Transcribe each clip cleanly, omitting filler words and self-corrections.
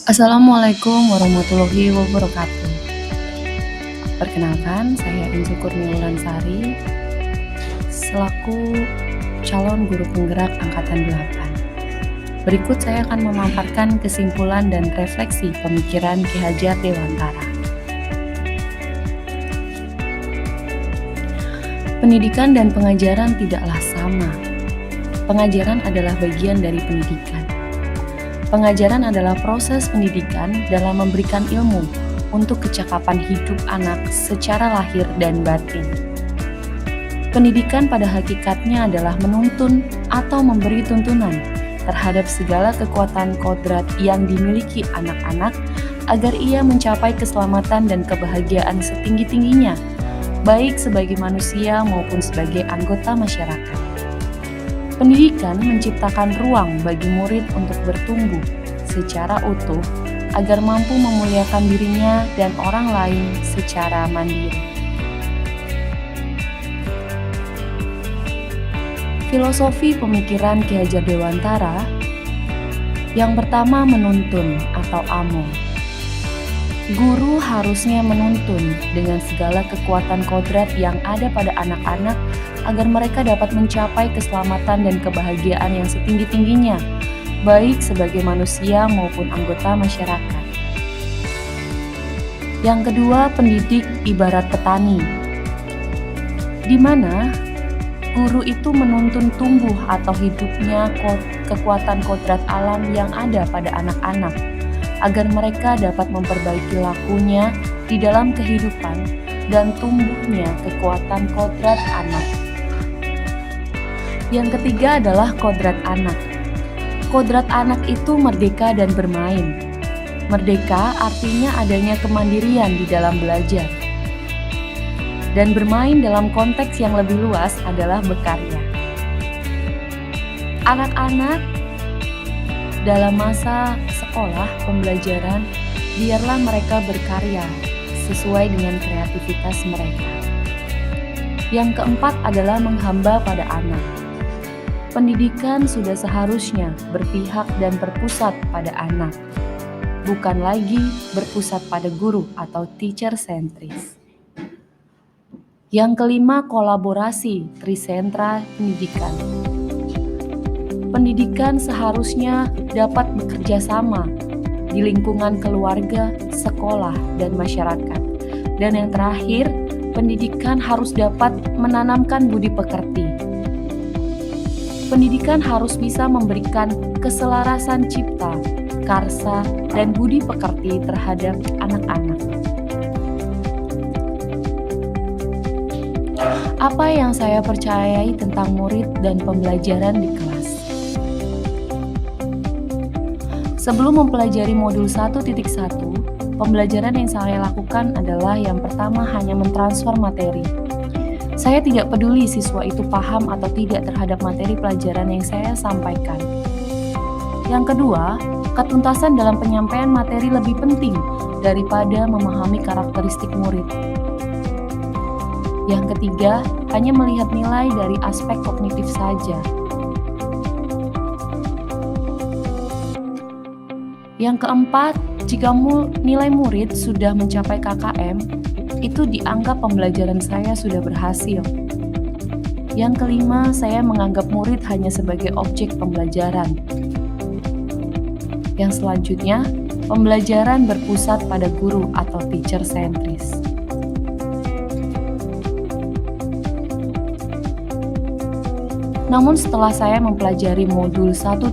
Assalamualaikum warahmatullahi wabarakatuh. Perkenalkan, saya Inju Kurnia Wulansari selaku calon guru penggerak angkatan 8. Berikut saya akan memaparkan kesimpulan dan refleksi pemikiran Ki Hajar Dewantara. Pendidikan dan pengajaran tidaklah sama. Pengajaran adalah bagian dari pendidikan. Pengajaran adalah proses pendidikan dalam memberikan ilmu untuk kecakapan hidup anak secara lahir dan batin. Pendidikan pada hakikatnya adalah menuntun atau memberi tuntunan terhadap segala kekuatan kodrat yang dimiliki anak-anak agar ia mencapai keselamatan dan kebahagiaan setinggi-tingginya, baik sebagai manusia maupun sebagai anggota masyarakat. Pendidikan menciptakan ruang bagi murid untuk bertumbuh secara utuh agar mampu memuliakan dirinya dan orang lain secara mandiri. Filosofi pemikiran Ki Hajar Dewantara yang pertama, menuntun atau amo. Guru harusnya menuntun dengan segala kekuatan kodrat yang ada pada anak-anak agar mereka dapat mencapai keselamatan dan kebahagiaan yang setinggi-tingginya, baik sebagai manusia maupun anggota masyarakat. Yang kedua, pendidik ibarat petani, di mana guru itu menuntun tumbuh atau hidupnya kekuatan kodrat alam yang ada pada anak-anak, agar mereka dapat memperbaiki lakunya di dalam kehidupan dan tumbuhnya kekuatan kodrat anak. Yang ketiga adalah kodrat anak. Kodrat anak itu merdeka dan bermain. Merdeka artinya adanya kemandirian di dalam belajar. Dan bermain dalam konteks yang lebih luas adalah berkarya. Anak-anak dalam masa sekolah pembelajaran, biarlah mereka berkarya sesuai dengan kreativitas mereka. Yang keempat adalah menghamba pada anak. Pendidikan sudah seharusnya berpihak dan berpusat pada anak, bukan lagi berpusat pada guru atau teacher sentris. Yang kelima, kolaborasi trisentra pendidikan. Pendidikan seharusnya dapat bekerja sama di lingkungan keluarga, sekolah, dan masyarakat. Dan yang terakhir, pendidikan harus dapat menanamkan budi pekerti. Pendidikan harus bisa memberikan keselarasan cipta, karsa, dan budi pekerti terhadap anak-anak. Apa yang saya percayai tentang murid dan pembelajaran di kelas? Sebelum mempelajari modul 1.1, pembelajaran yang saya lakukan adalah yang pertama hanya mentransfer materi. Saya tidak peduli siswa itu paham atau tidak terhadap materi pelajaran yang saya sampaikan. Yang kedua, ketuntasan dalam penyampaian materi lebih penting daripada memahami karakteristik murid. Yang ketiga, hanya melihat nilai dari aspek kognitif saja. Yang keempat, jika nilai murid sudah mencapai KKM, itu dianggap pembelajaran saya sudah berhasil. Yang kelima, saya menganggap murid hanya sebagai objek pembelajaran. Yang selanjutnya, pembelajaran berpusat pada guru atau teacher sentris. Namun setelah saya mempelajari modul 1.1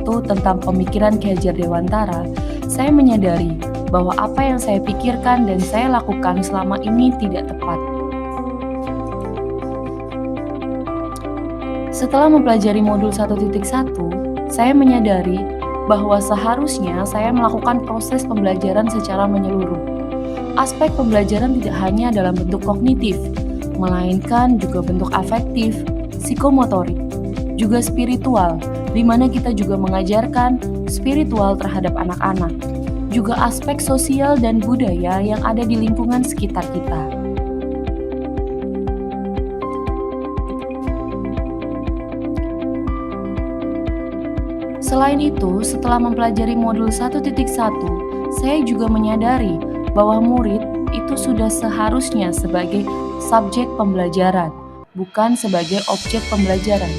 tentang pemikiran Ki Hajar Dewantara, saya menyadari bahwa apa yang saya pikirkan dan saya lakukan selama ini tidak tepat. Setelah mempelajari modul 1.1, saya menyadari bahwa seharusnya saya melakukan proses pembelajaran secara menyeluruh. Aspek pembelajaran tidak hanya dalam bentuk kognitif, melainkan juga bentuk afektif, psikomotorik, juga spiritual, di mana kita juga mengajarkan spiritual terhadap anak-anak, juga aspek sosial dan budaya yang ada di lingkungan sekitar kita. Selain itu, setelah mempelajari modul 1.1, saya juga menyadari bahwa murid itu sudah seharusnya sebagai subjek pembelajaran, bukan sebagai objek pembelajaran,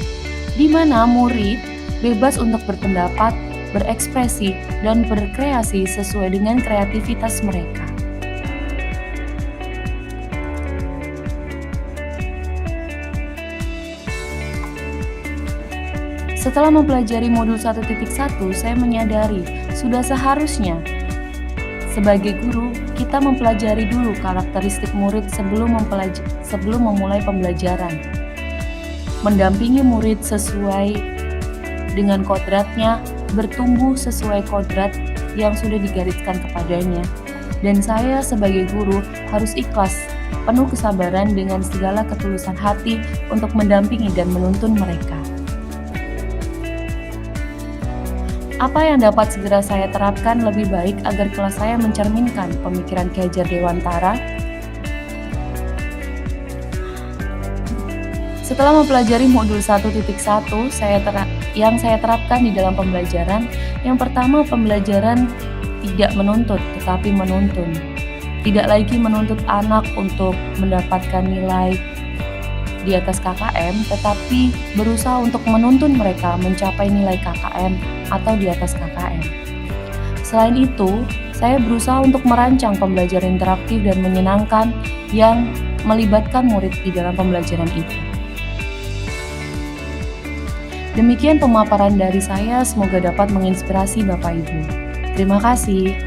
di mana murid bebas untuk berpendapat, berekspresi, dan berkreasi sesuai dengan kreativitas mereka. Setelah mempelajari modul 1.1, saya menyadari sudah seharusnya sebagai guru kita mempelajari dulu karakteristik murid sebelum memulai pembelajaran. Mendampingi murid sesuai dengan kodratnya, bertumbuh sesuai kodrat yang sudah digariskan kepadanya. Dan saya sebagai guru harus ikhlas, penuh kesabaran dengan segala ketulusan hati untuk mendampingi dan menuntun mereka. Apa yang dapat segera saya terapkan lebih baik agar kelas saya mencerminkan pemikiran Ki Hajar Dewantara? Setelah mempelajari modul 1.1 yang saya terapkan di dalam pembelajaran, yang pertama pembelajaran tidak menuntut tetapi menuntun. Tidak lagi menuntut anak untuk mendapatkan nilai di atas KKM, tetapi berusaha untuk menuntun mereka mencapai nilai KKM atau di atas KKM. Selain itu, saya berusaha untuk merancang pembelajaran interaktif dan menyenangkan yang melibatkan murid di dalam pembelajaran itu. Demikian pemaparan dari saya, semoga dapat menginspirasi Bapak Ibu. Terima kasih.